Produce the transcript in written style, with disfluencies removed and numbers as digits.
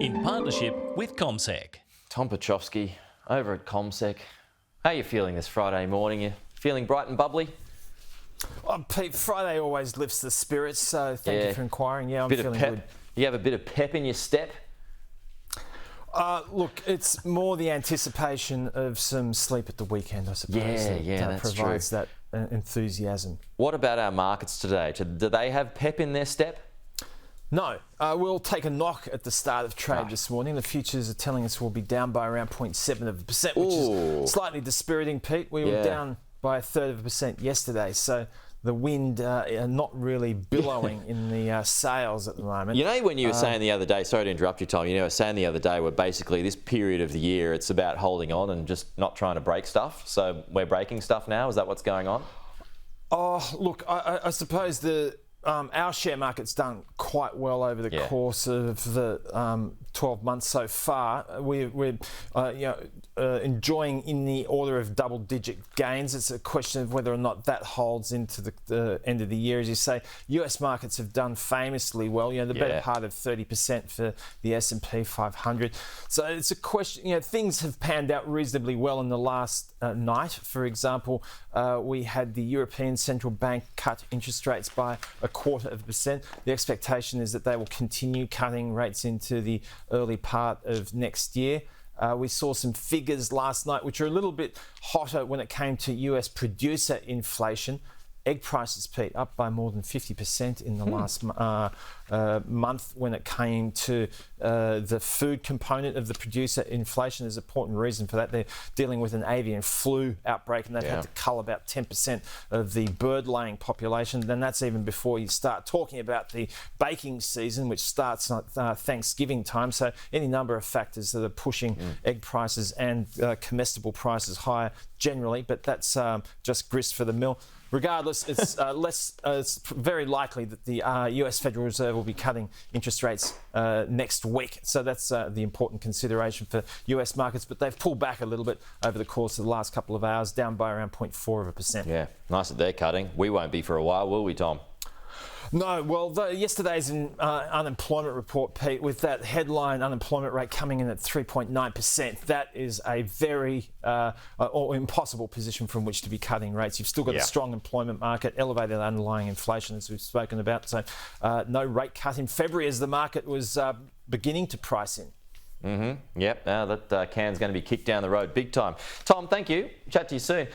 in partnership with CommSec. Tom Pitrowski over at CommSec. How are you feeling this Friday morning? You feeling bright and bubbly? Oh, Pete, Friday always lifts the spirits, so thank you for inquiring. Yeah, I'm feeling good. You have a bit of pep in your step? Look, it's more the anticipation of some sleep at the weekend, I suppose. That provides that enthusiasm. What about our markets today? Do they have pep in their step? No. We'll take a knock at the start of trade this morning. The futures are telling us we'll be down by around 0.7%, which is slightly dispiriting, Pete. We were down by 1/3% yesterday, so the wind not really billowing in the sails at the moment. You know, when you were saying the other day, sorry to interrupt you, Tom, you were saying the other day where basically this period of the year, it's about holding on and just not trying to break stuff. So we're breaking stuff now. Is that what's going on? Oh, look, I suppose our share market's done quite well over the course of the 12 months so far. We're enjoying in the order of double-digit gains. It's a question of whether or not that holds into the end of the year. As you say, US markets have done famously well. The better part of 30% for the S&P 500. So it's a question. Things have panned out reasonably well in the last night. For example, we had the European Central Bank cut interest rates by 0.25%. The expectation is that they will continue cutting rates into the early part of next year. We saw some figures last night which are a little bit hotter when it came to US producer inflation. Egg prices, Pete, up by more than 50% in the last month when it came to the food component of the producer inflation. There's an important reason for that. They're dealing with an avian flu outbreak and they've had to cull about 10% of the bird-laying population. Then that's even before you start talking about the baking season, which starts at Thanksgiving time. So any number of factors that are pushing egg prices and comestible prices higher generally, but that's just grist for the mill. Regardless, it's it's very likely that the US Federal Reserve will be cutting interest rates next week. So that's the important consideration for US markets. But they've pulled back a little bit over the course of the last couple of hours, down by around 0.4%. Yeah, nice that they're cutting. We won't be for a while, will we, Tom? No, well, yesterday's unemployment report, Pete, with that headline unemployment rate coming in at 3.9%, that is a very or impossible position from which to be cutting rates. You've still got a strong employment market, elevated underlying inflation, as we've spoken about. So no rate cut in February as the market was beginning to price in. Yep, now that can's going to be kicked down the road big time. Tom, thank you. Chat to you soon.